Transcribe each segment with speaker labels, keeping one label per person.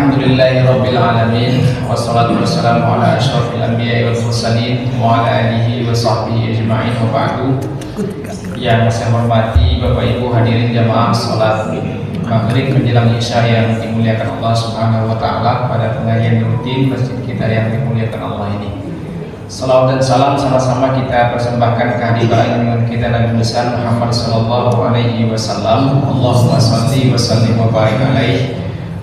Speaker 1: Alhamdulillahirabbil alamin wassalatu wassalamu ala asyrofil anbiya'i wal mursalin wa ala alihi wa sahbihi ajma'in wa ba'du. Yang saya hormati Bapak Ibu hadirin jamaah salat maghrib menjelang isya yang dimuliakan Allah Subhanahu wa taala pada pengajian rutin masjid kita yang dimuliakan Allah ini. Salawat dan salam sama-sama kita persembahkan kehadiran dengan kita Nabi besar Muhammad sallallahu alaihi wasallam. Allahumma shalli wa sallim wa barik alaihi.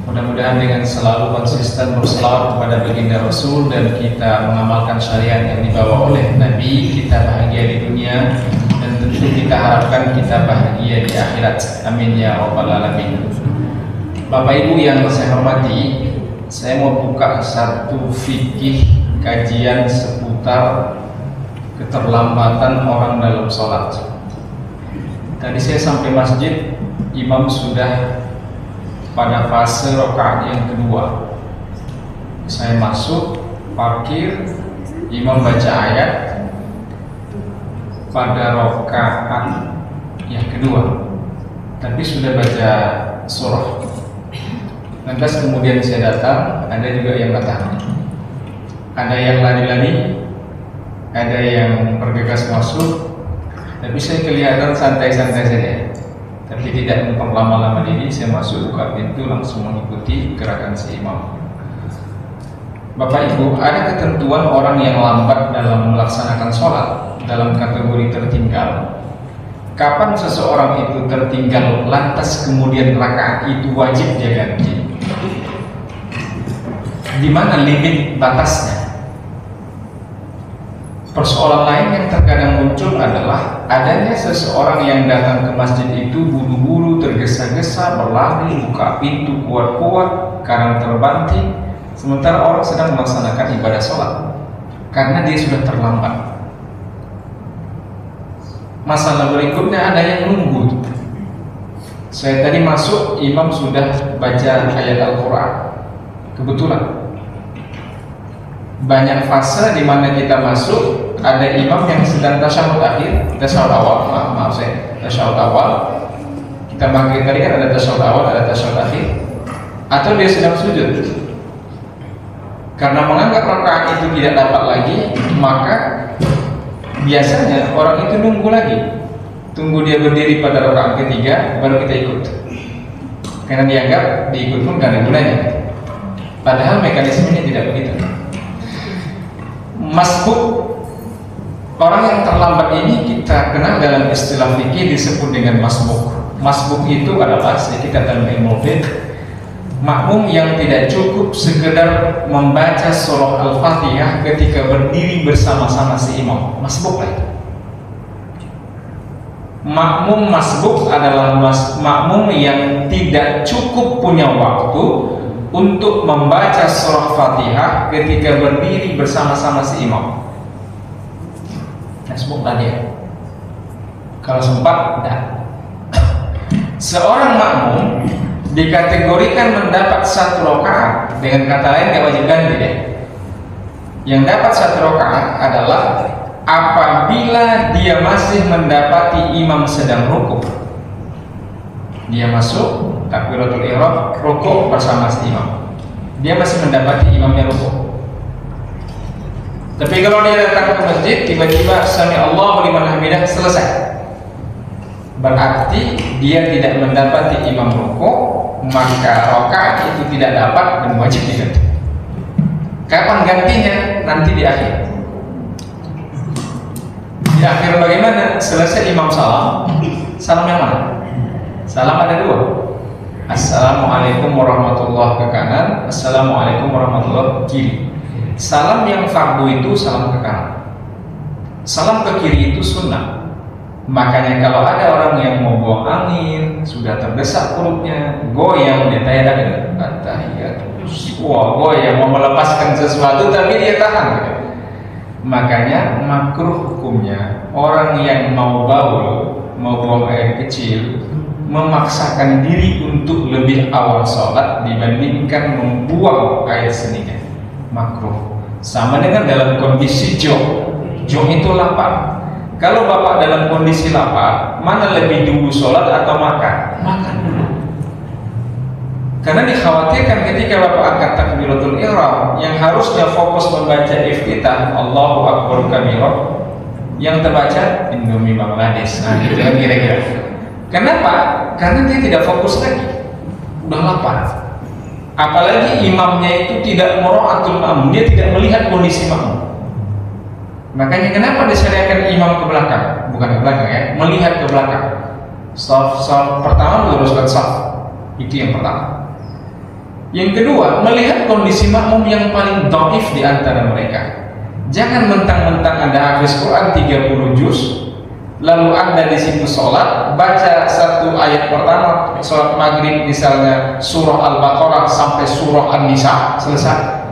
Speaker 1: Mudah-mudahan dengan selalu konsisten berselawat kepada baginda Rasul dan kita mengamalkan syariat yang dibawa oleh Nabi, kita bahagia di dunia dan tentu kita harapkan kita bahagia di akhirat. Amin ya rabbal alamin. Bapak Ibu yang saya hormati, saya mau buka satu fikih kajian seputar keterlambatan orang dalam sholat. Tadi saya sampai masjid, imam sudah pada fase rakaat yang kedua. Saya masuk, parkir, imam baca ayat pada rakaat yang kedua, tapi sudah baca surah. Lantas kemudian saya datang, ada juga yang datang, ada yang lari-lari, ada yang bergegas masuk, tapi saya kelihatan santai-santai saja. Tapi tidak memperlama-lama diri, saya masuk buka pintu langsung mengikuti gerakan si imam. Bapak Ibu, ada ketentuan orang yang lambat dalam melaksanakan sholat dalam kategori tertinggal. Kapan seseorang itu tertinggal lantas kemudian rakaat itu wajib dia ganti? Di mana limit batasnya? Persoalan lain yang terkadang muncul adalah adanya seseorang yang datang ke masjid itu buru-buru, tergesa-gesa, berlari, buka pintu kuat-kuat, karang terbanting, sementara orang sedang melaksanakan ibadah sholat karena dia sudah terlambat. Masalah berikutnya ada yang nunggu. Saya tadi masuk, imam sudah baca ayat Al-Quran. Kebetulan banyak fase di mana kita masuk. Ada imam yang sedang tasyahud akhir, tasyahud awal, tasyahud awal. Kita maghrib tadi kan ada tasyahud awal, ada tasyahud akhir. Atau dia sedang sujud. Karena menganggap rakaat itu tidak dapat lagi, maka biasanya orang itu nunggu lagi. Tunggu dia berdiri pada rakaat ketiga, baru kita ikut. Karena dianggap diikut pun gak ada gunanya. Padahal mekanismenya tidak begitu. Masbuk, orang yang terlambat ini kita kenal dalam istilah fikih disebut dengan masbuk. Masbuk itu adalah sedikit dalam ilmu fiqh, makmum yang tidak cukup sekedar membaca surah Al-Fatihah ketika berdiri bersama-sama si imam. Masbuk lah itu. Makmum masbuk adalah makmum yang tidak cukup punya waktu untuk membaca surah Fatihah ketika berdiri bersama-sama si imam. Masbuk tadi. Kalau sempat, tidak. Seorang makmum dikategorikan mendapat satu rakaat, dengan kata lain gak wajib ganti deh. Yang dapat satu rakaat adalah apabila dia masih mendapati imam sedang rukuk. Dia masuk takbiratul ihram, rukuk bersama si imam. Dia masih mendapati imamnya rukuk. Tapi kalau dia datang ke masjid, tiba-tiba sami Allahu liman hamidah, selesai. Berarti dia tidak mendapati imam rukuk, maka rakaat itu tidak dapat dan wajib diganti. Kapan gantinya? Nanti di akhir. Di akhir bagaimana? Selesai imam salam. Salam yang mana? Salam ada dua. Assalamualaikum warahmatullahi ke kanan, assalamualaikum warahmatullahi ke kiri. Salam yang fardu itu salam ke kanan. Salam ke kiri itu sunnah. Makanya kalau ada orang yang mau buang angin, sudah terdesak perutnya, goyang, dia tanya at-tahiyyatu. Wah, goyang, mau melepaskan sesuatu tapi dia tahan. Makanya makruh hukumnya orang yang mau baul, mau buang air kecil, memaksakan diri untuk lebih awal sholat dibandingkan membuang air seninya. Makruh. Sama dengan dalam kondisi jog itu lapar. Kalau bapak dalam kondisi lapar, mana lebih dulu sholat atau makan? Makan dulu. Karena dikhawatirkan ketika Bapak angkat takbiratul ihram yang harusnya fokus membaca iftitah Allahu Akbar kabira, yang terbaca Indomie Bangladesh. Nah, gitu kan kira-kira. Kenapa? Karena dia tidak fokus lagi, udah lapar. Apalagi imamnya itu tidak mura'atul ma'mum, dia tidak melihat kondisi makmum. Makanya kenapa disyariatkan imam ke belakang? Bukan ke belakang ya, melihat ke belakang. Saf pertama meluruskan saf, itu yang pertama. Yang kedua, melihat kondisi makmum yang paling dhaif di antara mereka. Jangan mentang-mentang Anda hafiz Quran 30 juz, lalu Anda di situ sholat, baca satu ayat pertama, sholat maghrib misalnya surah Al-Baqarah sampai surah An-Nisa, selesai.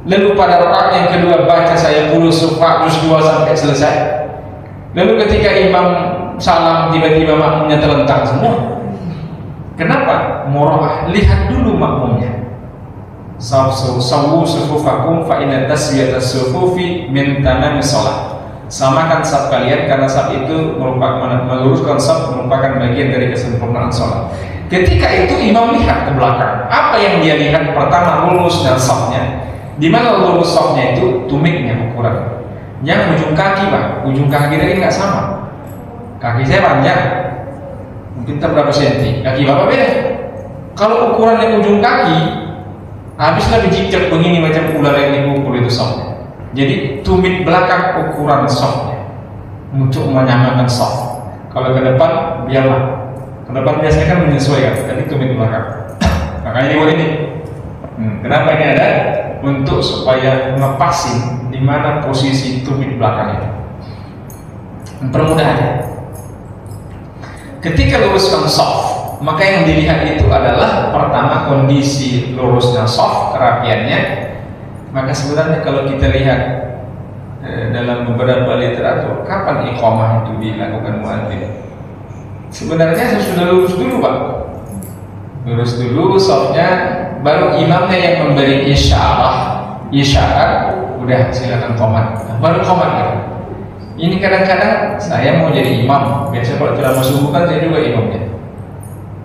Speaker 1: Lalu pada rakaat yang kedua baca saya puluh surah juz 2 sampai selesai. Lalu ketika imam salam tiba-tiba makmumnya terlentang semua. Kenapa? Mura'ah, lihat dulu makmumnya. Sawu sufufakum fa inna taswiyatas sufufi min tamamis shalah. Samakan saf kalian karena saf itu merupakan meluruskan saf merupakan bagian dari kesempurnaan salat. Ketika itu imam lihat ke belakang. Apa yang dia lihat? Pertama, lurusnya safnya. Di mana lurus safnya itu? Tumiknya ukuran. Jangan ujung kaki, Pak. Ujung kaki tadi nggak sama. Kaki saya panjang, mungkin berapa senti, kaki Bapak beda. Kalau ukurannya ujung kaki, habislah bijik begini macam ular yang dipukul itu softnya. Jadi tumit belakang ukuran softnya untuk menyamakan soft. Kalau ke depan biarlah, ke depan biasanya kan menyesuaikan, tapi tumit belakang. Makanya dibuat ini. Kenapa ini ada? Untuk supaya ngepasin di mana posisi tumit belakang itu. Permudah aja. Ketika luruskan soft, maka yang dilihat itu adalah pertama kondisi lurusnya soft, kerapiannya. Maka sebenarnya kalau kita lihat dalam beberapa literatur, kapan iqamah itu dilakukan muadzin? Sebenarnya sudah lurus dulu, Pak. Lurus dulu softnya, baru imamnya yang memberi isyarat, udah silakan qomat, baru qomat ya. Ini kadang-kadang saya mau jadi imam, biasa kalau ceramah subuh kan saya juga imamnya.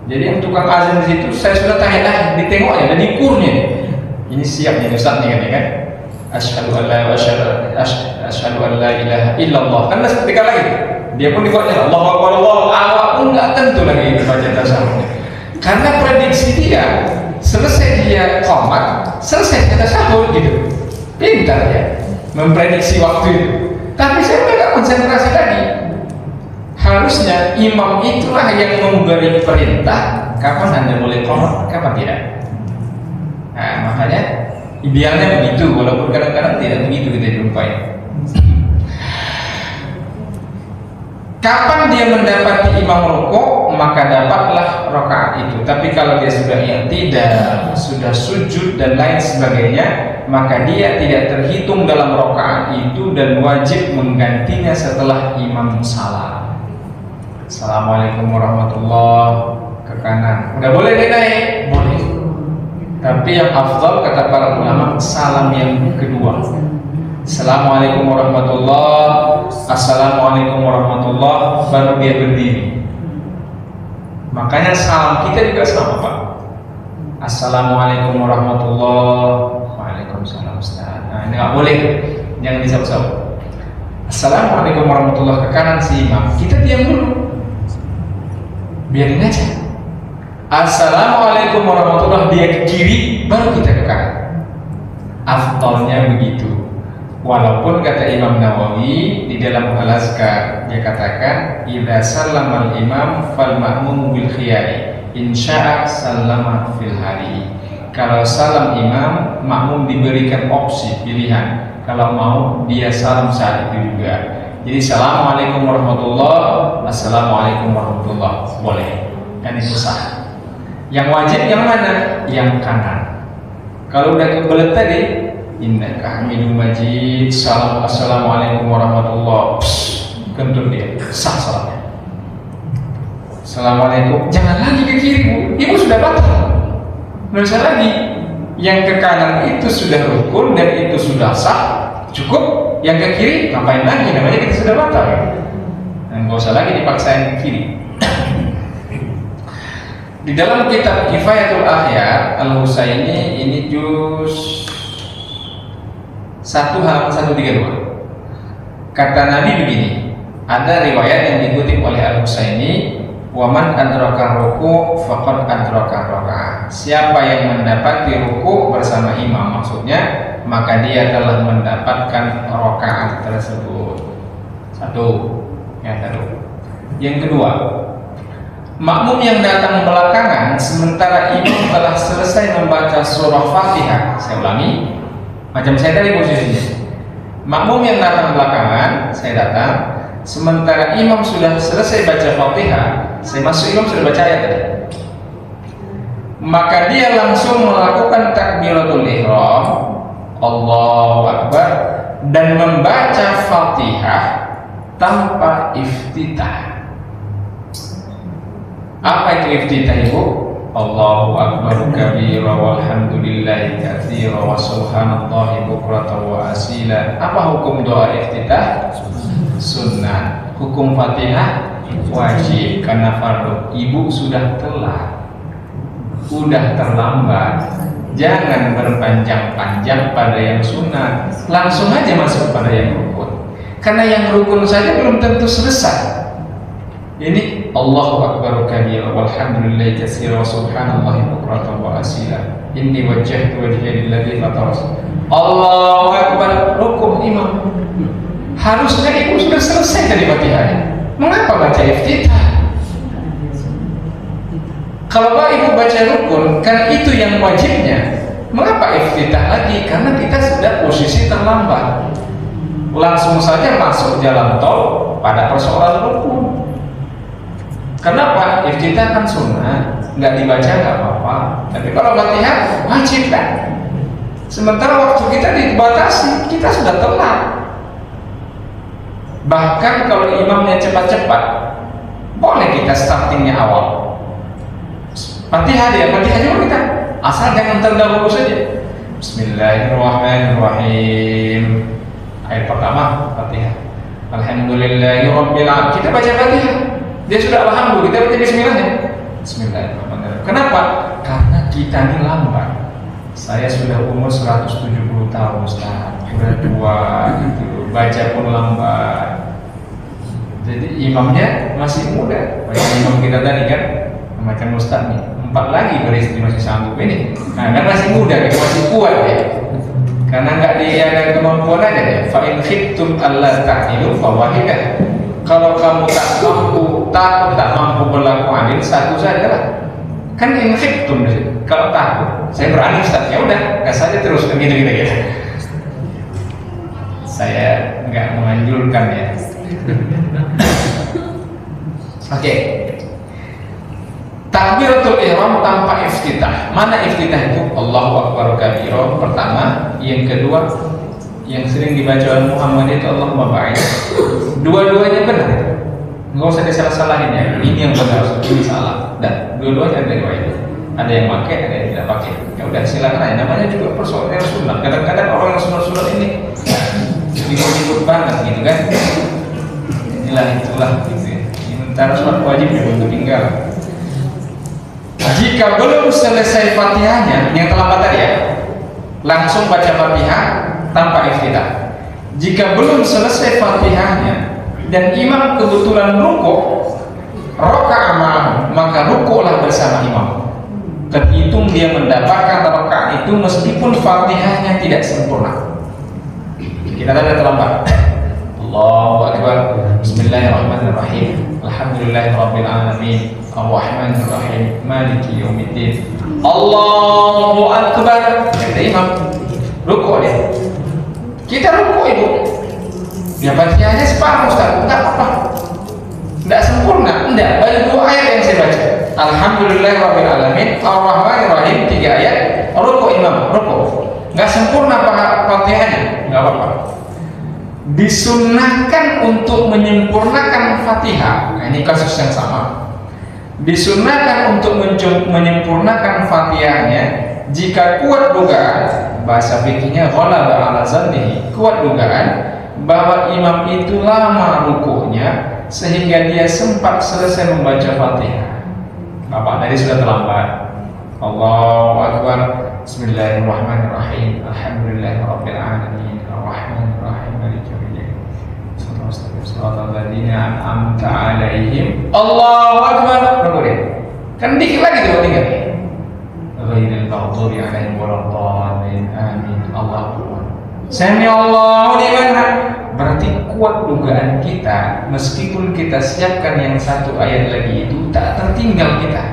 Speaker 1: Jadi yang tukang azan di situ saya sudah tanya ditengok ya, dan dikurnya. Ini siap nih Ustaz nih kan? Asyhadu an la ilaha illallah. Kan ketika lagi dia pun dikotnya Allahu Akbar Allahu Akbar pun nggak tentu lagi baca tasawuf. Karena prediksi dia selesai dia qomat, selesai kita tasawuf gitu. Pintar ya memprediksi waktu itu. Tapi saya nggak konsentrasi tadi. Harusnya imam itulah yang memberi perintah kapan Anda boleh qomat, kapan tidak. Nah, makanya idealnya begitu, walaupun kadang-kadang tidak begitu kita jumpai. Kapan dia mendapati imam rukuk, maka dapatlah rakaat itu. Tapi kalau dia sudah tidak, sudah sujud dan lain sebagainya, maka dia tidak terhitung dalam rakaat itu dan wajib menggantinya setelah imam salam. Assalamualaikum warahmatullahi ke kanan. Udah boleh dia naik? Boleh. Tapi yang afdal kata para ulama salam yang kedua. Assalamualaikum warahmatullahi, assalamualaikum warahmatullahi, baru dia berdiri. Makanya salam kita juga sama, Pak. Assalamualaikum warahmatullahi, waalaikumsalam Ustaz. Nah, ini nggak boleh, jangan disabut-sabut. Assalamualaikum warahmatullahi ke kanan si imam, kita diam dulu, biarin aja. Assalamualaikum warahmatullahi dia ke kiri, baru kita ke kanan. Afdalnya begitu. Walaupun kata Imam Nawawi di dalam Al-Azkar dia katakan idza sallamal imam fal ma'mum bil khiyari insya'a sallama fil hari. Kalau salam imam, makmum diberikan opsi pilihan. Kalau mau dia salam saat itu juga. Jadi assalamualaikum warahmatullahi, assalamualaikum warahmatullahi, boleh. Dan itu sah. Yang wajib yang mana? Yang kanan. Kalau udah kebelet tadi, innaka hamidum majid, salam assalamualaikum warahmatullahi, kentut dia, sah salamnya. Assalamualaikum, jangan lagi ke kiri Bu, ibu sudah batal, nggak usah lagi. Yang ke kanan itu sudah rukun dan itu sudah sah, cukup. Yang ke kiri ngapain lagi, namanya kita sudah batal. Dan nggak usah lagi dipaksain ke kiri. Di dalam kitab Kifayatul Akhyar Al-Husaini ini juz 1 halaman 132. Kata Nabi begini, ada riwayat yang dikutip oleh Al-Husaini, "Waman adraka ruku faqad adraka rakaat." Siapa yang mendapati ruku bersama imam, maksudnya maka dia telah mendapatkan rakaat tersebut. Satu. Yang kedua, makmum yang datang belakangan sementara imam telah selesai membaca surah Fatihah. Saya ulangi, macam saya tadi posisinya. Makmum yang datang belakangan, saya datang sementara imam sudah selesai baca Fatihah, saya masuk, imam sudah baca ayat tadi. Maka dia langsung melakukan takbiratul ihram, Allahu Akbar, dan membaca Fatihah tanpa iftitah. Apa itu iftitah, Ibu? Allahu Akbar kabira walhamdulillahi katsira wa subhanallahi bukratan wa asila. Apa hukum doa iftitah? Sunnah. Hukum Fatihah wajib karena fardu. Ibu sudah telat, sudah terlambat. Jangan berpanjang-panjang pada yang sunnah, langsung aja masuk pada yang rukun. Karena yang rukun saja belum tentu selesai. Ini Allahu Akbar kabira walhamdulillahi katsira wa subhanallahi bukratan wa asila. Inni wajjahtu wajhiya lilladzi fatara. Allahu Akbar, rukun imam. Harusnya ibu sudah selesai dari Fatihahnya. Mengapa baca iftitah? Kalau ibu baca rukun, kan itu yang wajibnya. Mengapa iftitah lagi? Karena kita sudah posisi terlambat. Langsung saja masuk jalan tol pada persoalan rukun. Kenapa? Iftitah kan sunnah, nggak dibaca nggak apa-apa. Tapi kalau Fatihah wajib kan. Sementara waktu kita dibatasi, kita sudah telat. Bahkan kalau imamnya cepat-cepat, boleh kita startingnya awal. Fatihah juga kita, asal jangan terdahulu saja. Bismillahirrahmanirrahim. Ayat pertama Fatihah. Alhamdulillahirabbil alamin. Kita baca Fatihah. Dia sudah alhamdulillah, kita baca bismillahnya. Bismillahirrahmanirrahim. Kenapa? Karena kita ini lambat. Saya sudah umur 170 tahun, Ustaz. Sudah tua gitu. Baca pun lambat. Jadi imamnya masih muda. Baca imam kita tadi kan macam Ustaz nih. 4 lagi beristri masih sanggup ini. Nah, kan masih muda, gitu, masih kuat ya. Karena nggak ada kemampuan aja ya. Fa in khiftum alla ta'dilu fawahidah. Kalau kamu takut tak mampu berlaku adil, satu saja lah. Kan in khiftum, kalau takut, saya berani Ustaz, ya udah, gas saja terus gitu. Saya nggak menganjurkan ya. Oke. Takbiratul ihram tanpa iftitah. Mana iftitah itu? Allahu Akbar kabira pertama, yang kedua yang sering dibaca oleh Muhammad itu Allahumma ba'id. Dua-duanya benar. Nggak usah disalah-salahin ya. Ini yang benar, ini salah. Dan dua-duanya ada riwayat. Ada yang pakai, ada yang tidak pakai. Ya udah silakan aja. Namanya juga persoalan yang sunnah. Kadang-kadang orang yang sunnah ini ikut banget gitu kan. Itulah gitu ya. Sementara sholat wajib juga untuk tinggal. Jika belum selesai Fatihahnya, yang terlambat tadi ya, langsung baca Fatihah tanpa iftitah. Jika belum selesai Fatihahnya dan imam kebetulan rukuk, raka'a ma'ahu, maka rukuklah bersama imam. Terhitung dia mendapatkan rakaat itu meskipun Fatihahnya tidak sempurna. Kita tadi terlambat. Allahu Akbar. Bismillahirrahmanirrahim. Alhamdulillahirabbil alamin. Ar-Rahmanir-Rahim. Maliki yaumiddin. Allahu Akbar. Kata imam, rukuk dia. Kita rukuk ibu. Ya Fatihahnya separuh Ustaz, enggak apa-apa. Enggak sempurna, enggak. Baru 2 ayat yang saya baca. Alhamdulillahirabbil alamin. Ar-Rahmanir-Rahim 3 ayat. Rukuk imam, rukuk. Enggak sempurna Fatihahnya, enggak apa-apa. Disunnahkan untuk menyempurnakan Fatihah. Nah, ini kasus yang sama. Disunnahkan untuk menyempurnakan Fatihahnya jika kuat dugaan, bahasa fikihnya ghalaba ala zannihi, kuat dugaan bahwa imam itu lama rukuknya sehingga dia sempat selesai membaca Fatihah. Bapak tadi sudah terlambat. Allahu Akbar. Bismillahirrahmanirrahim. Alhamdulillahirabbil alamin. Arrahmanirrahim. Maliki yaumiddin. Shiratal ladzina an'amta 'alaihim. Allahu Akbar. Kan dikit lagi tuh tinggal. Ghairil maghdubi 'alaihim waladdallin. Amin. Allahu Akbar. Sami Allahu liman hamidah. Berarti kuat dugaan kita, meskipun kita siapkan yang satu ayat lagi itu tak tertinggal kita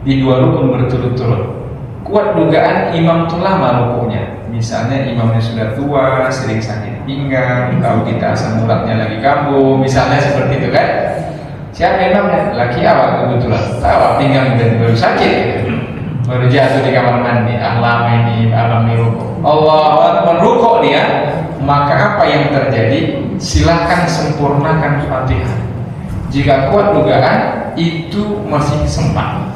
Speaker 1: di dua rukun berturut-turut. Kuat dugaan imam itu lama rukunya. Misalnya imamnya sudah tua, sering sakit pinggang, tahu kita asam uratnya lagi kambuh, misalnya seperti itu kan. Siapa imamnya? Laki awak kebetulan. Tahu pinggang dan baru sakit, baru jatuh di kamar mandi. Lama ini alami rukuk. Allahu Akbar, rukuk dia. Maka apa yang terjadi? Silakan sempurnakan Fatihah. Jika kuat dugaan itu masih sempat.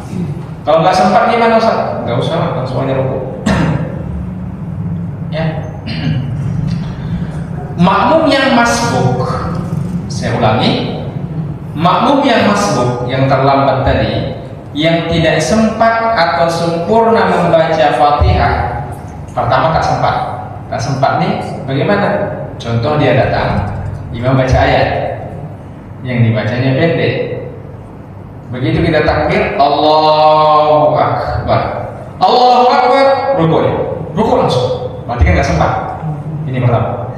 Speaker 1: Kalau nggak sempat gimana Ustaz? Nggak usah, langsung aja rukuk. Ya. Makmum yang masbuk, saya ulangi, makmum yang masbuk yang terlambat tadi, yang tidak sempat atau sempurna membaca Fatihah, pertama tak sempat nih, bagaimana? Contoh dia datang, imam baca ayat, yang dibacanya pendek. Begitu kita takbir, Allahu Akbar, rukuk langsung. Berarti kan nggak sempat. Ini pertama.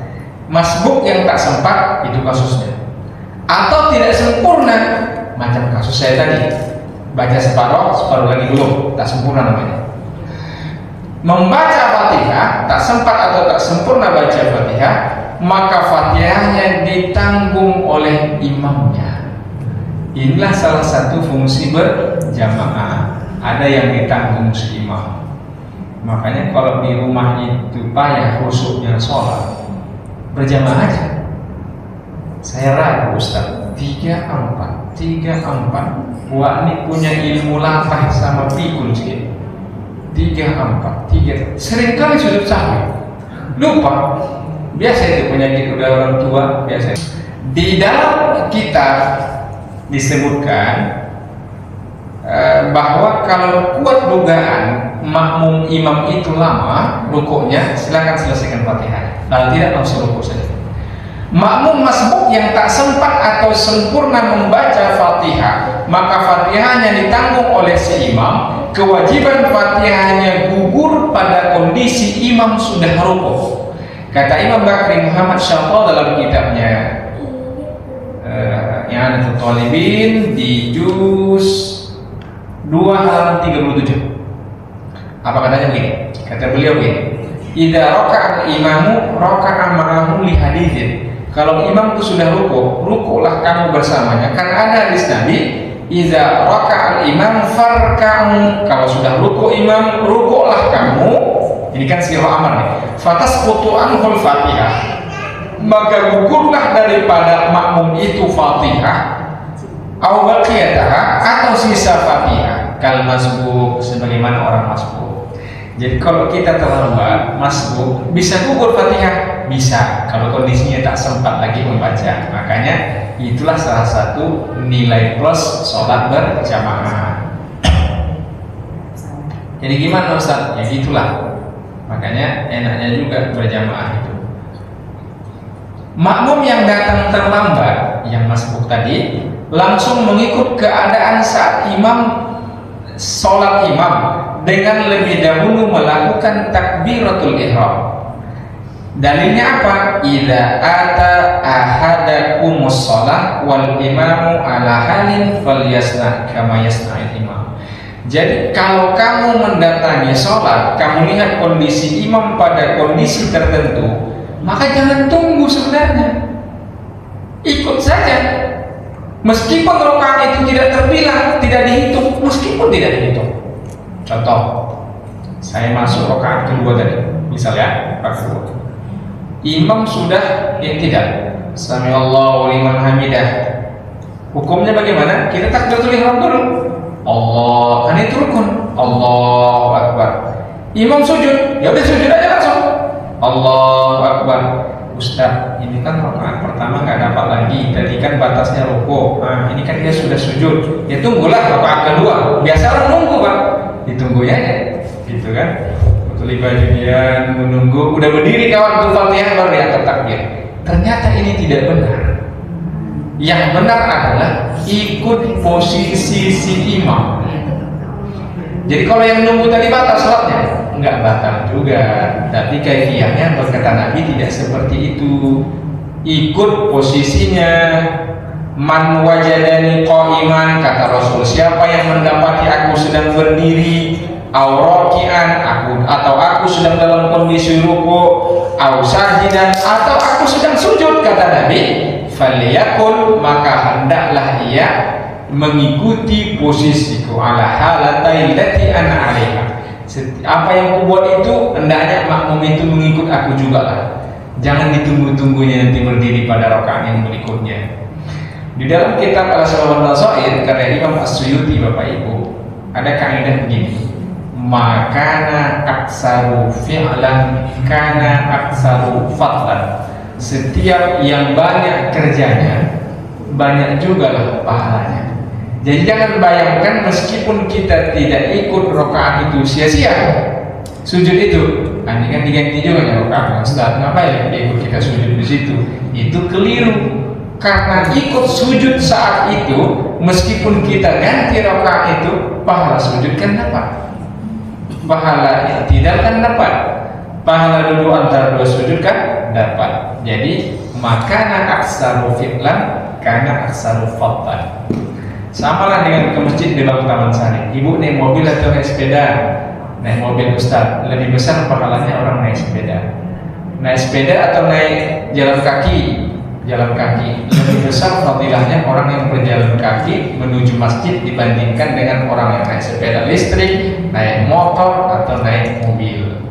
Speaker 1: Masbuk yang tak sempat itu kasusnya. Atau tidak sempurna, macam kasus saya tadi, baca separuh lagi belum, tak sempurna namanya. Membaca Fatihah tak sempat atau tak sempurna baca Fatihah, maka Fatihahnya ditanggung oleh imamnya. Inilah salah satu fungsi berjamaah. Ada yang ditanggung si imam. Makanya kalau di rumah itu payah khusyuknya sholat, berjamaah aja. Saya ragu Ustaz, 3-4. Wah, ini punya ilmu latah sama pikun sih. 3-4. Seringkali sujud sahwi, lupa. Biasa itu penyakit udah orang tua biasa. Di dalam kitab disebutkan bahwa kalau kuat dugaan makmum imam itu lama rukuknya, silakan selesaikan Fatihah. Kalau tidak langsung rukuk saja. Makmum masbuk yang tak sempat atau sempurna membaca Fatihah, maka Fatihahnya ditanggung oleh si imam. Kewajiban Fatihahnya gugur pada kondisi imam sudah rukuk. Kata Imam Bakri Muhammad Syafal dalam kitabnya I'anatul Talibin di juz 2 halaman 37. Apa katanya begini? Kata beliau begini, idza raka'al imamu raka'a ma'ahu li haditsin. Kalau imam itu sudah rukuklah kamu bersamanya. Kan ada hadis Nabi, idza raka'al imam farka'u. Kalau sudah rukuk imam, rukuklah kamu. Ini kan sirah amar nih. Fatasqutu anhul Fatihah. Maka gugurlah daripada makmum itu Fatihah, au baqiyataha, atau sisa Fatihah. Kal masbuk, sebagaimana orang masbuk. Jadi kalau kita terlambat masbuk, bisa gugur Fatihah? Bisa, kalau kondisinya tak sempat lagi membaca. Makanya itulah salah satu nilai plus sholat berjamaah. Jadi gimana Ustaz? Ya gitulah. Makanya enaknya juga berjamaah itu. Makmum yang datang terlambat, yang masbuk tadi, langsung mengikut keadaan saat imam sholat imam dengan lebih dahulu melakukan takbiratul ihram. Dalilnya apa? Idza ata ahadakumus shalah wal imamu ala halin falyasna kama yasna'il imam. Jadi kalau kamu mendatangi sholat, kamu lihat kondisi imam pada kondisi tertentu, maka jangan tunggu sebenarnya, ikut saja. Meskipun rakaat itu tidak terbilang, tidak dihitung, meskipun tidak dihitung. Contoh, saya masuk rakaat kedua tadi, misalnya rakaat kedua, imam sudah tidak, sami Allahu liman hamidah. Hukumnya bagaimana? Kita takbiratul ihram dulu. Allah, kan itu rukun. Allahu Akbar. Imam sujud, ya udah sujud aja langsung. Allahu Akbar. Ustaz, ini kan rakaat pertama nggak dapat lagi, tadi kan batasnya rukuk. Nah, ini kan dia sudah sujud, ya tunggulah rakaat kedua. Biasa orang nunggu Pak, ditunggunya aja, gitu kan? Betul dia menunggu, udah berdiri kawan tuh Fatihah baru dia takbir. Ternyata ini tidak benar. Yang benar adalah ikut posisi si imam. Jadi kalau yang nunggu tadi batal sholatnya, nggak batal juga. Tapi kaifiahnya berkata Nabi tidak seperti itu. Ikut posisinya. Man wajadani qa'iman, kata Rasul, siapa yang mendapati aku sedang berdiri, aurakian, atau aku sedang dalam kondisi ruku, au sajidan, atau aku sedang sujud, kata Nabi, falyakul, maka hendaklah ia mengikuti posisiku ala halatai lati ana alaiha. Apa yang kubuat itu hendaknya makmum itu mengikut aku juga lah. Jangan ditunggu-tunggunya nanti berdiri pada rakaat yang berikutnya. Di dalam kitab Al-Asmaul Nasair karya Imam As-Suyuti, Bapak Ibu, ada kaidah begini: makana aksaru fi'lan kana aksaru fadlan. Setiap yang banyak kerjanya, banyak juga lah pahalanya. Jadi jangan bayangkan meskipun kita tidak ikut rakaat itu sia-sia. Sujud itu, ini kan diganti juga ya rakaat. Ustaz, ngapain dia ikut kita sujud di situ? Itu keliru. Karena ikut sujud saat itu, meskipun kita ganti rakaat itu, pahala sujud kan dapat, pahala tidak kan dapat, pahala duduk antara dua sujud kan dapat. Jadi makana aksaru fi'lan karena aksaru fadlan. Samalah dengan ke masjid di bawah Taman Sari. Ibu naik mobil atau naik sepeda? Naik mobil Ustaz, lebih besar pahalanya orang naik sepeda. Naik sepeda atau naik jalan kaki? Jalan kaki lebih besar fadilahnya orang yang berjalan kaki menuju masjid dibandingkan dengan orang yang naik sepeda listrik, naik motor, atau naik mobil.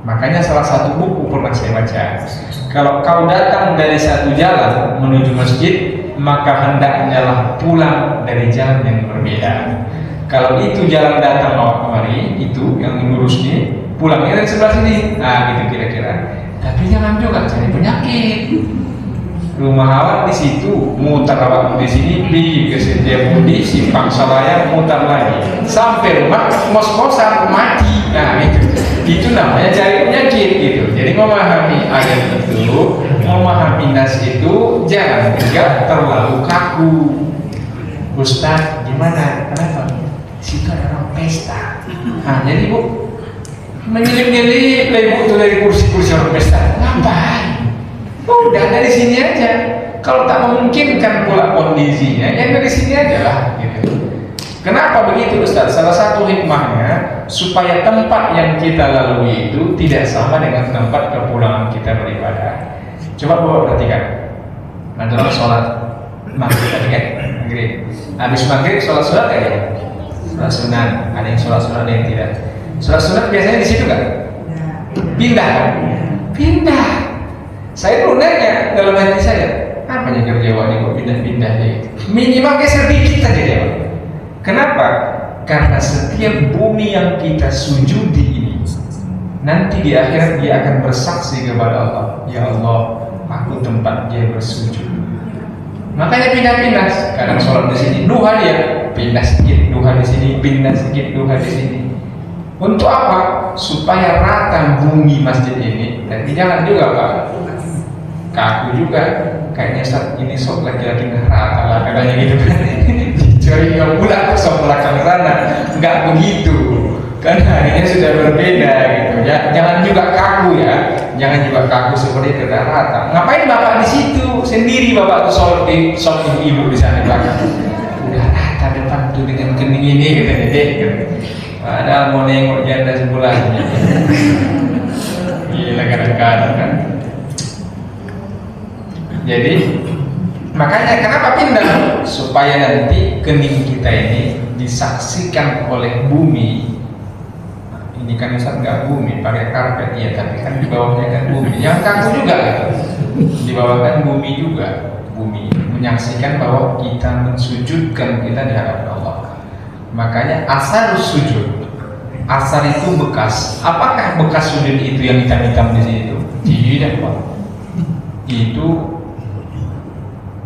Speaker 1: Makanya salah satu buku pernah saya baca, kalau kau datang dari satu jalan menuju masjid, maka hendaknya lah pulang dari jalan yang berbeda. Kalau itu jalan datang awak kemari, itu yang lurus nih, pulangnya dari sebelah sini. Nah gitu kira-kira. Tapi jangan juga cari penyakit. Rumah awak di situ, muter awak di sini, pergi ke Setiabudi, Simpang Salaya, muter lagi, sampai rumah kos-kosan mati. Nah itu namanya cari penyakit gitu. Jadi memahami ayat itu, memahami nas itu, jangan juga terlalu kaku. Ustaz, gimana? Kenapa? Di situ ada orang pesta. Nah jadi Bu, menyelip-nyelip ibu tuh dari kursi-kursi orang pesta. Ngapain? Udah dari sini aja. Kalau tak memungkinkan pula kondisinya, ya dari sini aja lah. Gitu. Kenapa begitu Ustaz? Salah satu hikmahnya supaya tempat yang kita lalui itu tidak sama dengan tempat kepulangan kita beribadah. Coba bawa perhatikan. Nanti sholat maghrib tadi kan? Maghrib. Habis maghrib sholat sunat ya? Sholat sunat. Ada yang sholat sunat, ada yang tidak. Sholat sunat biasanya di situ kan? Pindah kan? Pindah. Saya pun nanya dalam hati saya, apa yang kerja ini kok pindah-pindah deh? Minimal geser dikit aja dia. Kenapa? Karena setiap bumi yang kita sujudi ini, nanti di akhirat dia akan bersaksi kepada Allah, ya Allah, aku tempat dia bersujud. Makanya pindah-pindah. Kadang sholat di sini, duha dia pindah sedikit, duha di sini, pindah sedikit, duha di sini. Untuk apa? Supaya rata bumi masjid ini. Dan jangan juga Pak, kaku juga, kayaknya saat ini sok laki-laki rata lah katanya gitu kan. Dicuri yang pulang sok belakang sana, nggak begitu. Karena harinya sudah berbeda gitu. Ya, jangan juga kaku ya, jangan juga kaku seperti tidak rata. Ngapain bapak di situ sendiri, bapak tuh sok ibu di sana belakang. Udah rata depan tuh dengan kening ini katanya deh. Padahal mau nengok janda sebelahnya. Gila kadang-kadang kan. Jadi makanya kenapa pindah? Supaya nanti kening kita ini disaksikan oleh bumi. Ini kan Ustaz nggak bumi, pakai karpet ya, tapi kan di bawahnya kan bumi. Yang kaku juga gitu. Di bawah kan bumi juga. Bumi menyaksikan bahwa kita mensujudkan kita di hadapan Allah. Makanya asar sujud. Asar itu bekas. Apakah bekas sujud itu yang hitam-hitam di sini itu? Tidak Pak. itu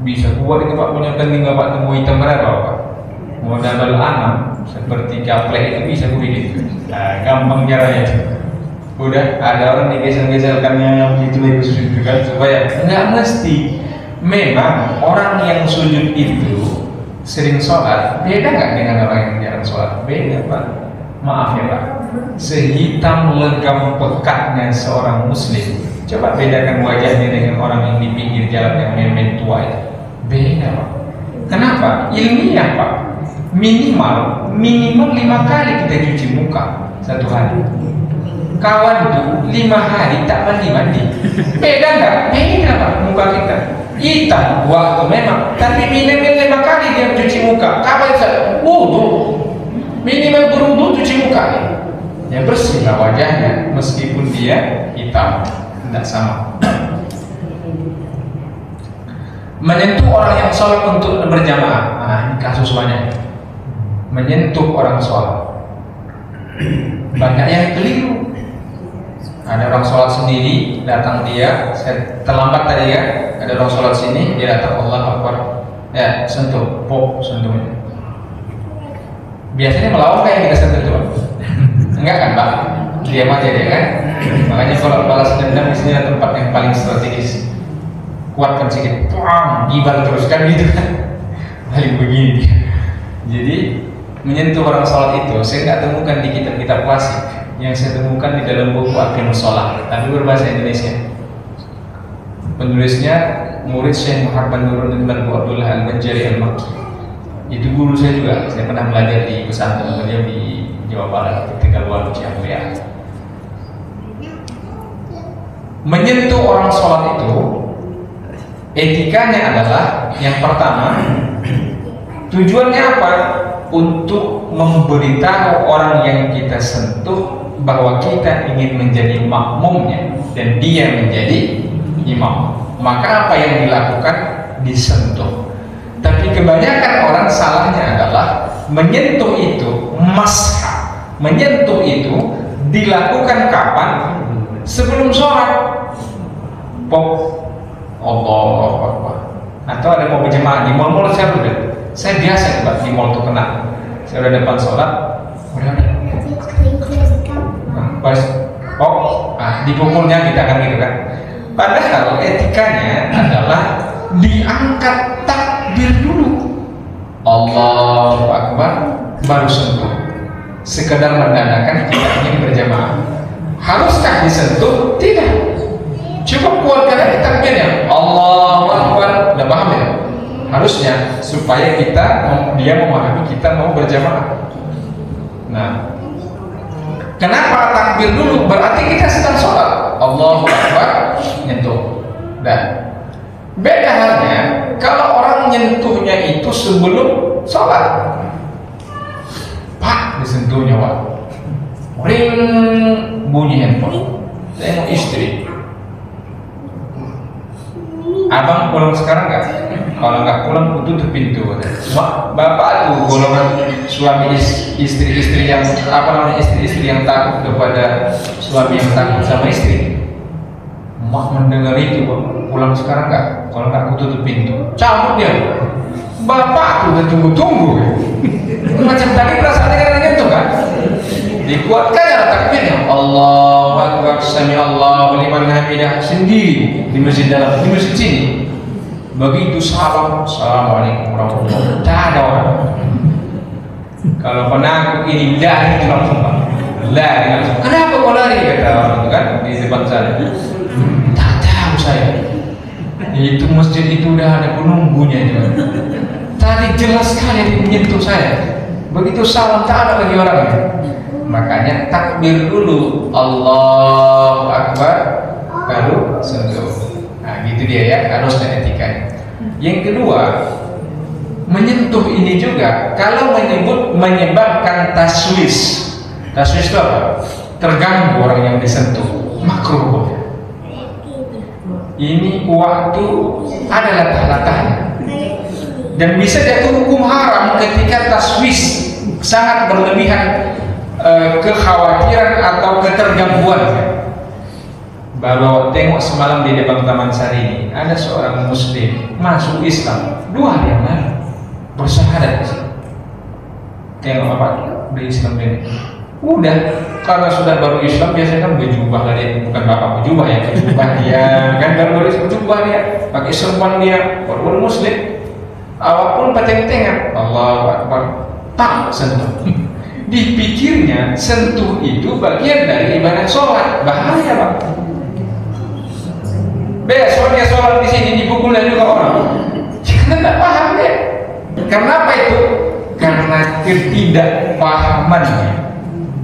Speaker 1: bisa kuat itu Pak, punya kening Pak temu hitam berapa Pak? Modal anak seperti gaplek itu bisa begitu. Nah, gampang caranya. Udah ada orang digeser-geserkannya begitu lagi sujud kan, supaya nggak mesti. Memang orang yang sujud itu sering sholat beda nggak dengan orang yang jarang sholat? Beda Pak. Maaf ya Pak. Sehitam legam pekatnya seorang muslim, coba bedakan wajahnya dengan orang yang di pinggir jalan yang memen tua itu. Beda Pak. Kenapa? Ilmiah Pak. Minimal 5 kali kita cuci muka satu hari. Kawan itu 5 hari tak mandi. Beda nggak? Beda Pak muka kita. Hitam waktu memang, tapi minimal 5 kali dia cuci muka. Kapan saya wudu? Minimal berwudu cuci muka. Ya bersih lah wajahnya, meskipun dia hitam, tidak sama. Menyentuh orang yang sholat untuk berjamaah. Nah, ini kasus banyak. Menyentuh orang sholat, banyak yang keliru. Ada orang sholat sendiri, datang dia, saya terlambat tadi ya. Ada orang sholat sini, dia datang, Allah Akbar, ya sentuh, pop sentuhnya. Biasanya melawan kayak kita sentuh itu, enggak kan Pak? Diam aja dia kan. Makanya kalau balas dendam di sini adalah tempat yang paling strategis. Kuatkan sedikit, gibal teruskan gitu kan. Paling begini dia. Jadi menyentuh orang sholat itu saya nggak temukan di kitab-kitab klasik. Yang saya temukan di dalam buku Aqimus Shalah, tapi berbahasa Indonesia. Penulisnya murid Syekh Muhammad Nurul Iman Bu Abdullah Al-Banjari Al-Makki. Itu guru saya juga. Saya pernah belajar di pesantren beliau di Jawa Barat, di Tegalwaru Ciampea. Menyentuh orang sholat itu etikanya adalah yang pertama, tujuannya apa? Untuk memberitahu orang yang kita sentuh bahwa kita ingin menjadi makmumnya dan dia menjadi imam. Maka apa yang dilakukan? Disentuh. Tapi kebanyakan orang salahnya adalah menyentuh itu masha. Menyentuh itu dilakukan kapan? Sebelum sholat. Pop Allahu Akbar. Atau ada mau berjemaah di mall-mall saya biasa Pak di mall tuh kena. Saya udah depan sholat, udah pas dipukulnya kita kan gitu kan. Padahal etikanya adalah diangkat takbir dulu, Allahu Akbar, baru sentuh. Sekedar menandakan kita ingin berjamaah. Haruskah disentuh? Tidak. Cukup keluarkan aja takbirnya, Allahu Akbar. Udah paham ya? Harusnya supaya dia memahami kita mau berjamaah. Nah, kenapa takbir dulu? Berarti kita sedang sholat, Allahu Akbar, nyentuh. Dan beda halnya kalau orang nyentuhnya itu sebelum sholat. Pak, disentuhnya Pak, ring, bunyi handphone. Saya mau istri. Abang pulang sekarang nggak? Kalau nggak pulang, tutup pintu. Bapak tuh golongan suami istri-istri yang istri-istri yang takut kepada suami yang takut sama istri. Mak mendengar itu, pulang sekarang nggak? Kalau nggak, tutup pintu. Cabut dia. Bapak tuh udah tunggu-tunggu. Macam tadi perasaannya kan gitu kan? Dikuatkan ya takbirnya, Allahu Akbar, sami Allahu liman hamidah sendiri di masjid dalam, di masjid sini. Begitu salam, assalamualaikum warahmatullahi wabarakatuh. Tak ada orang. Kalau penakut ini lari itu langsung Pak, lari langsung. Kenapa kau lari kata orang itu kan di depan sana? Tak tahu saya. Itu masjid itu udah ada penunggunya juga. Tadi jelas sekali menyentuh saya. Begitu salam tak ada lagi orangnya. Makanya takbir dulu, Allahu Akbar, baru sentuh. Nah gitu dia ya, harusnya etikanya. Yang kedua, menyentuh ini juga kalau menyebabkan taswis. Taswis itu apa? Terganggu orang yang disentuh, makruh. Ini waktu ada latah-latahnya dan bisa jatuh hukum haram ketika taswis sangat berlebihan, kekhawatiran atau ketergangguan. Baru tengok semalam di depan Taman Sari ini ada seorang muslim masuk Islam 2 hari yang lalu, bersyahadat di sini. Tengok apa di Islam ini. Udah, karena sudah baru Islam biasanya kan berjubah lah dia, bukan bapak berjubah ya, berjubah dia kan baru berjubah dia, pakai serban dia, baru muslim. Awak pun peteng-tengan, Allahu Akbar, tak sentuh. Dipikirnya sentuh itu bagian dari ibadah sholat, bahaya Pak. Besok dia sholat di sini dipukulnya juga orang. Karena tidak paham dia. Karena apa itu? Karena ketidakpahamannya,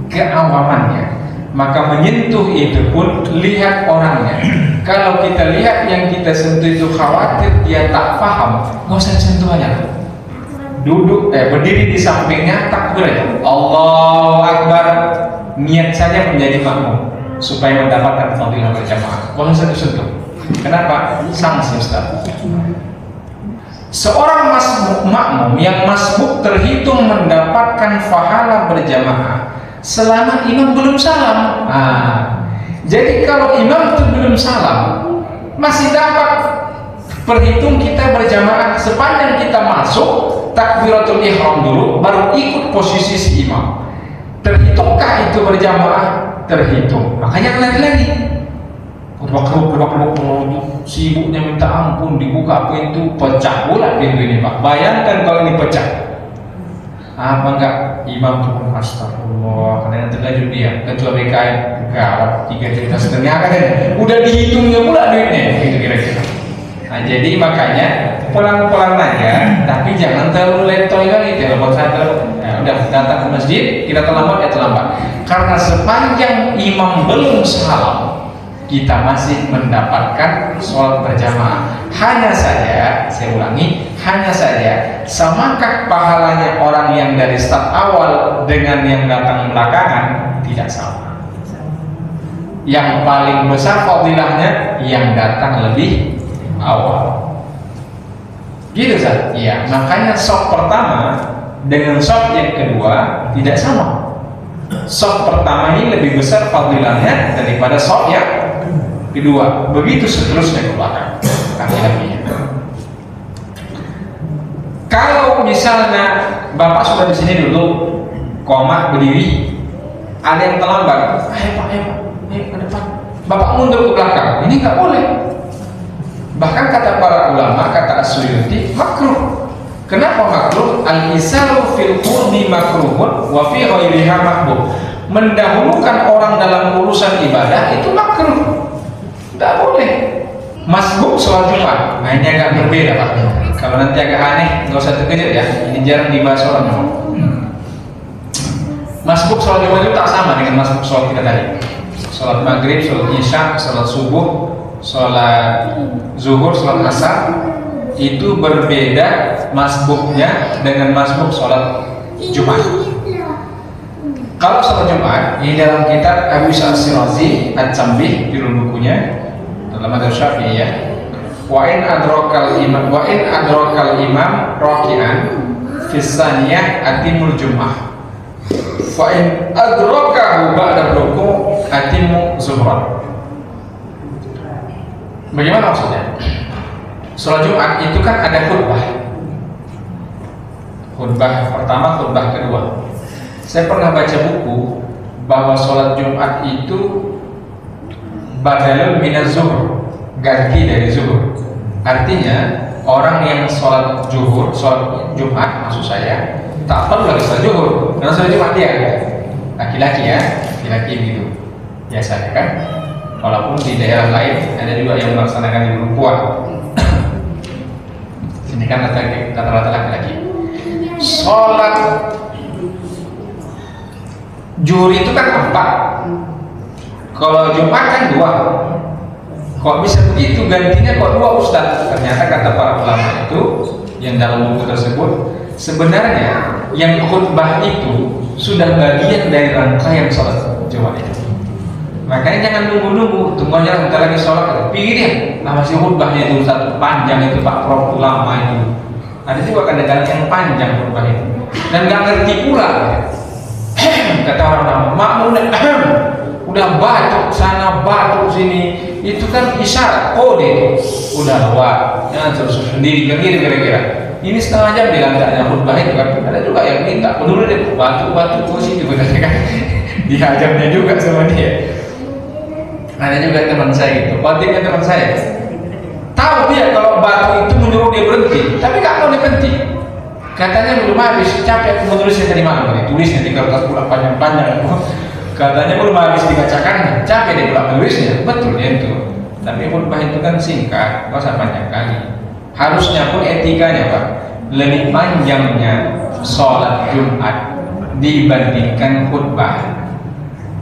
Speaker 1: keawamannya. Maka menyentuh itu pun lihat orangnya. Kalau kita lihat yang kita sentuh itu khawatir dia tak paham, nggak usah sentuh aja. Duduk, berdiri di sampingnya, takbir aja. Allahu Akbar. Niat saja menjadi makmum supaya mendapatkan fadilah berjamaah. Boleh sentuh. Kenapa? Sanksi Ustaz. Seorang makmum yang masbuk terhitung mendapatkan pahala berjamaah selama imam belum salam. Jadi kalau imam itu belum salam, masih dapat perhitung kita berjamaah sepanjang kita masuk takbiratul ihram dulu, baru ikut posisi si imam. Terhitungkah itu berjamaah? Terhitung. Makanya lagi. Sibuknya minta ampun, dibuka pintu, pecah pula pintu ini Pak. Bayangkan kalau ini pecah, apa enggak imam tuh astagfirullah, karena yang terkejut dia ketua BKN gawat 3,5 juta kan, udah dihitungnya pula duitnya gitu kira-kira. Nah jadi makanya pelan-pelan aja, tapi jangan terlalu letoy kali, telepon saya udah datang ke masjid kita terlambat ya terlambat, karena sepanjang imam belum salam kita masih mendapatkan sholat berjamaah. Hanya saja, saya ulangi, hanya saja samakah pahalanya orang yang dari start awal dengan yang datang belakangan? Tidak sama. Yang paling besar fadilahnya yang datang lebih awal. Gitu Ustaz? Iya, makanya shop pertama dengan shop yang kedua tidak sama. Shop pertama ini lebih besar fadilahnya daripada shop yang kedua, begitu seterusnya ke belakang kaki-kakinya. Kalau misalnya Bapak sudah di sini dulu, koma berdiri, ada yang terlambat, ayo Pak, ke depan. Bapak mundur ke belakang, ini nggak boleh. Bahkan kata para ulama, kata As-Suyuti, makruh. Kenapa makruh? Al-isaru fil qurbi makruhun wa fi ghairiha mahbub. Mendahulukan orang dalam urusan ibadah itu makruh. Tidak boleh. Masbuk sholat Jumat, nah ini agak berbeda Pak. Kalau nanti agak aneh, nggak usah terkejut ya. Ini jarang dibahas sholat Jumat. Masbuk sholat Jumat itu tak sama dengan masbuk sholat kita tadi. Sholat maghrib, sholat isya, sholat subuh, sholat zuhur, sholat asar itu berbeda masbuknya dengan masbuk sholat Jumat. Kalau sholat Jumat, ini dalam kitab Abu Sa'ad As-Sirazi At-Tambih di bukunya dalam madzhab Syafi'i ya. Wa in adrakal imam raki'an fi tsaniyah atimul jum'ah. Wa in adrakahu ba'da ruku' atimu zuhran. Bagaimana maksudnya? Sholat Jumat itu kan ada khutbah. Khutbah pertama, khutbah kedua. Saya pernah baca buku bahwa sholat Jumat itu badalun minaz zuhur, ganti dari zuhur. Artinya orang yang sholat zuhur, sholat Jumat maksud saya, tak perlu lagi sholat zuhur karena sholat Jumat dia laki-laki ya, laki-laki gitu biasanya kan. Walaupun di daerah lain ada juga yang melaksanakan di perempuan. Sini kan rata-rata laki-laki. Sholat zuhur itu kan 4. Kalau Jumat kan 2. Kok bisa begitu gantinya kok 2 Ustaz? Ternyata kata para ulama itu yang dalam buku tersebut, sebenarnya yang khutbah itu sudah bagian dari rangkaian sholat Jumat itu. Makanya jangan nunggu-nunggu, tunggu aja bentar lagi sholat, pikirin masih khutbahnya itu Ustaz, panjang itu Pak Prof, lama itu. Ada juga kadang-kadang yang panjang khutbah itu dan nggak ngerti pula. Kata orang makmum udah batuk sana batuk sini, itu kan isyarat kode. Udah ya terus sendiri kan gitu kira-kira. Ini setengah jam dilantarnya khutbah itu kan. Ada juga yang minta dulu deh batuk kursi juga kan. Dihajarnya juga sama dia. Ada juga teman saya gitu, khotibnya teman saya. Tahu dia kalau batu itu menyuruh dia berhenti, tapi nggak mau berhenti. Katanya belum habis, capek aku menulisnya tadi malam, tulisnya di kertas pula panjang-panjang. Katanya belum habis dibacakannya, capek dia pula menulisnya. Betul dia itu. Tapi khutbah itu kan singkat, nggak usah panjang kali. Harusnya pun etikanya Pak, lebih panjangnya sholat Jumat dibandingkan khutbah.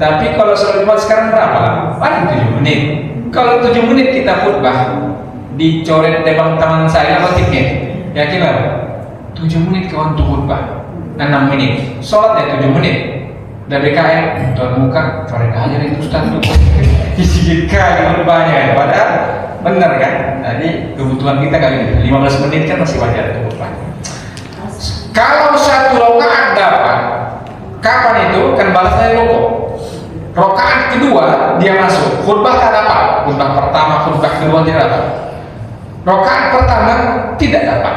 Speaker 1: Tapi kalau sholat Jumat sekarang berapa lama? Paling 7 menit. Kalau 7 menit kita khutbah, dicoret tebang tangan saya khotibnya, yakin apa? 7 menit kawan untuk khutbah, 6 menit. Sholatnya 7 menit. Udah BKM, tuan muka, coret aja itu Ustaz tuh. Disikit kali khutbahnya. Padahal benar kan? Jadi kebutuhan kita kali ini 15 menit kan masih wajar untuk khutbah. Kalau satu rakaat dapat, kapan itu? Kan balasnya rukuk. Rakaat kedua dia masuk, khutbah tak dapat. Khutbah pertama, khutbah kedua tidak dapat. Rakaat pertama tidak dapat.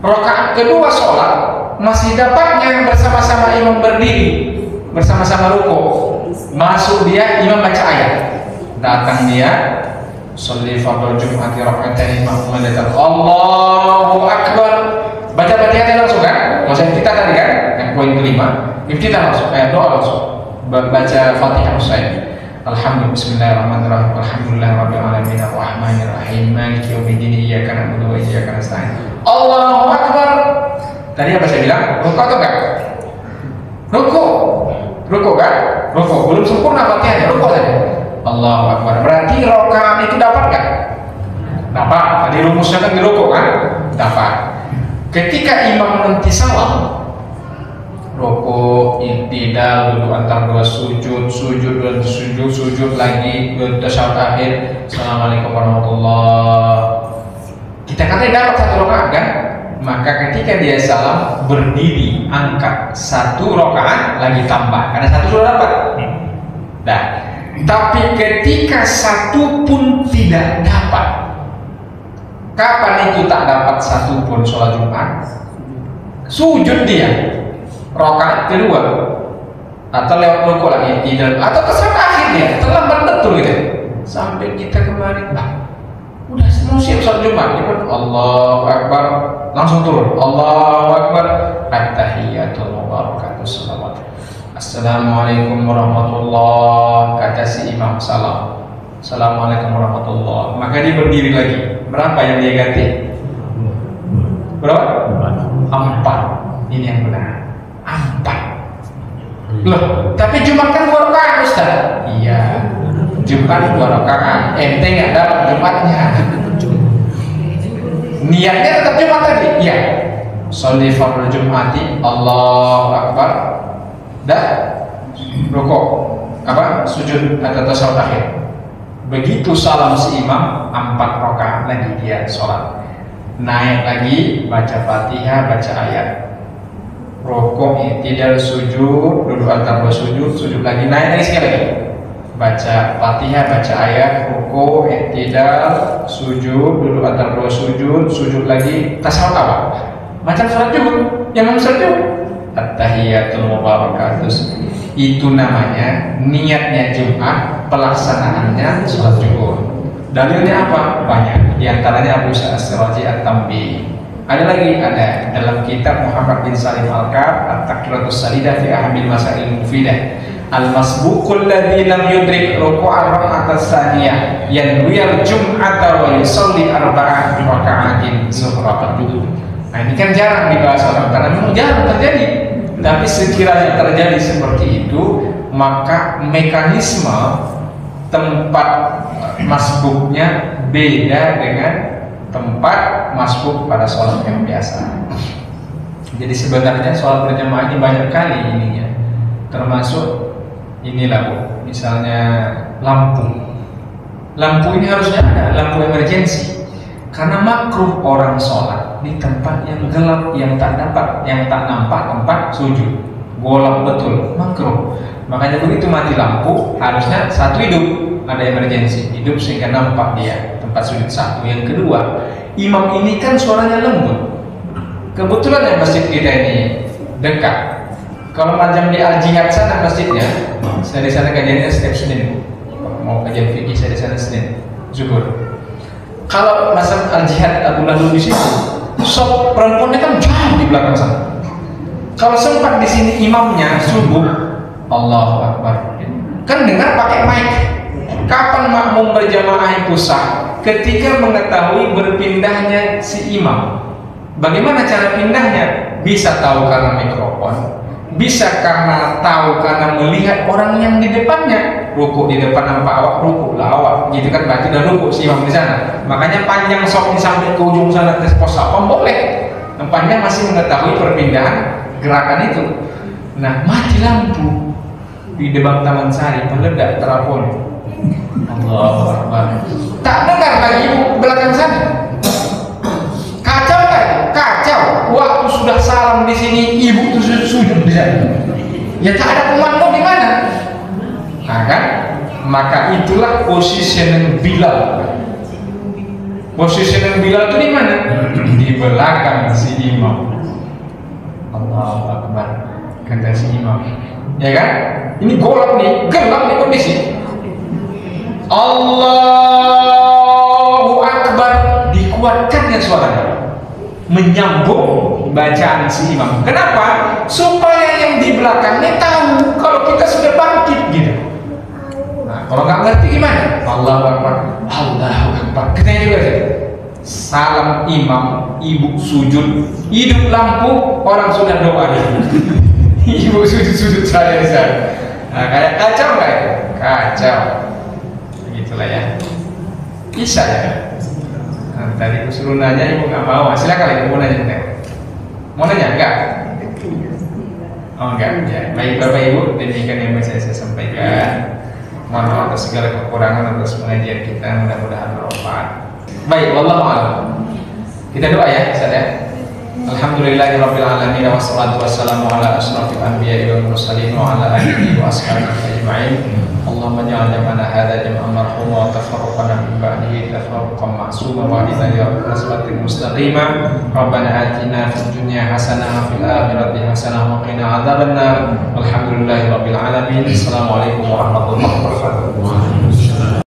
Speaker 1: Rakaat kedua sholat masih dapatnya bersama-sama imam berdiri, bersama-sama rukuk. Masuk dia, imam baca ayat. Datang dia, sholli fardhu jum'ati raka'atain ma'mumatan. Allahu akbar. Baca Fatihah langsung kan? Maksudnya kita tadi kan, yang poin kelima, kita langsung doa langsung. Baca Fatihah usai. Alhamdulillah, bismillahirrahmanirrahim. Alhamdulillahirabbil alamin arrahmanir rahim maliki yaumiddin iyyaka na'budu wa iyyaka nasta'in. Allahu akbar. Tadi apa saya bilang? Rukuk atau enggak? Rukuk kan? Rukuk. Belum sempurna Fatihahnya, rukuk saja. Allahu akbar. Berarti rakaat itu dapat enggak? Dapat. Tadi rumusnya kan di rukuk kan? Dapat. Ketika imam nanti salam, rukuk, i'tidal, duduk antar dua sujud, dan sujud lagi, tasyahud akhir, assalamualaikum warahmatullah. Kita katanya dapat satu rakaat kan? Maka ketika dia salam, berdiri, angkat satu rakaat lagi tambah, karena satu sudah dapat. Nah, tapi ketika satu pun tidak dapat, kapan itu tak dapat satu pun sholat Jumat? Sujud dia. Rakaat kedua atau lewat rukuk lagi tidak, atau kesan akhirnya terlambat betul gitu sampai kita kemarin udah semua siap sholat Jumat ya kan? Allahu Akbar langsung turun, Allahu Akbar, at-tahiyatul mubarakatuh salawat, assalamualaikum warahmatullah, kata si imam salam, assalamualaikum warahmatullah, maka dia berdiri lagi. Berapa yang dia ganti? Berapa? 4. Ini yang benar. 4. Loh, tapi Jumat kan 2 rakaat Ustaz. Iya, Jumat 2 rakaat. Ente nggak dapat Jumatnya. Niatnya tetap Jumat tadi. Iya. Sholli fardhu Jum'ati, Allahu Akbar. Dah rukuk. Sujud atau tasyahud akhir. Begitu salam si imam, 4 rakaat lagi dia sholat. Naik lagi, baca Fatihah, baca ayat. Rukuk, i'tidal, sujud, duduk antar dua sujud, sujud lagi, naik lagi sekali lagi. Baca Fatihah, baca ayat, rukuk, i'tidal, sujud, duduk antar dua sujud, sujud lagi, tasyahud apa? Macam sholat Jumat, yang sholat Jumat. At-tahiyatul mubarakatuh. Itu namanya niatnya Jumat, pelaksanaannya sholat Jumat. Dalilnya apa? Banyak. Di antaranya Abu Sa'id As-Siraji At-Tambi. Ada lagi, ada dalam kitab Muhammad bin Salim Al-Kab At-Taqiratus Salidah fi Ahamil Masail Mufidah. Al-masbuqul ladzi lam yudrik ruku'ar raka'atas tsaniyah yanwiyal jum'ata wa yusalli arba'at raka'atin zuhra. Nah, ini kan jarang dibahas orang karena memang jarang terjadi. Tapi sekiranya terjadi seperti itu, maka mekanisme tempat masbuknya beda dengan tempat masbuk pada sholat yang biasa. Jadi sebenarnya sholat berjamaah ini banyak kali ininya, termasuk inilah Bu, misalnya lampu ini harusnya ada lampu emergensi, karena makruh orang sholat di tempat yang gelap, yang tak nampak tempat sujud, golap betul, makruh. Makanya begitu mati lampu harusnya satu hidup, ada emergency hidup sehingga nampak dia tempat sujud satu. Yang kedua, imam ini kan suaranya lembut. Kebetulan ya masjid kita ini dekat. Kalau macam di Al-Jihad sana masjidnya, saya di sana kajiannya setiap Senin. Mau kajian fikih saya di sana Senin zuhur. Kalau masa Al-Jihad aku lalu di situ, sop perempuannya kan jauh di belakang sana. Kalau sempat di sini imamnya subuh, Allahu Akbar, kan dengar pakai mic. Kapan makmum berjamaah itu sah? Ketika mengetahui berpindahnya si imam. Bagaimana cara pindahnya? Bisa tahu karena mikrofon, bisa karena tahu karena melihat orang yang di depannya. Ruku di depan nampak awak, ruku lawak, gitu kan, berarti udah ruku si imam di sana. Makanya panjang sok sampai ke ujung sana tes pos apa boleh. Panjang masih mengetahui perpindahan gerakan itu. Nah, mati lampu di depan Taman Sari, meledak terapon. Allahu Akbar. Tak dengar lagi ibu belakang sana. Kacau kan? Kacau. Waktu sudah salam di sini, ibu tuh sujud di sana. Ya tak ada komando di mana? Nah kan? Maka itulah positioning Bilal. Positioning Bilal itu di mana? Di belakang si imam. Allahu Akbar. Kata si imam. Ya kan? Ini golak nih, gelap nih kondisi. Allahu Akbar, dikuatkannya suaranya, menyambung bacaan si imam. Kenapa? Supaya yang di belakangnya tahu kalau kita sudah bangkit gitu. Nah, kalau nggak ngerti gimana? Allahu Akbar, Allahu Akbar. Kita juga sih. Salam imam, ibu sujud, hidup lampu, orang sudah doa. Ibu sujud saya di sana. Nah, kayak kacau nggak ya? Kacau. Begitulah ya. Bisa ya. Nah, tadi aku suruh nanya, ibu nggak mau. Silakan ibu mau nanya enggak? Mau nanya enggak? Oh enggak. Ya. Baik Bapak Ibu, demikian yang bisa saya sampaikan. Mohon maaf atas segala kekurangan atas pengajian kita, mudah-mudahan bermanfaat. Baik, wallahu a'lam. Kita doa ya, Ustaz ya. Alhamdulillahirabbil alamin wassalatu wassalamu ala asyrafil anbiya'i wal mursalin wa ala alihi wa ashabihi ajma'in. Allahumma ja'al jam'ana hadza jam'an marhuma wa tafarraqana min ba'dihi tafarruqan ma'suma wa hdina ila siratal mustaqim. Rabbana atina fid dunya hasanah wa fil akhirati hasanah wa qina adzabannar. Alhamdulillahirabbil alamin. Assalamualaikum warahmatullahi wabarakatuh.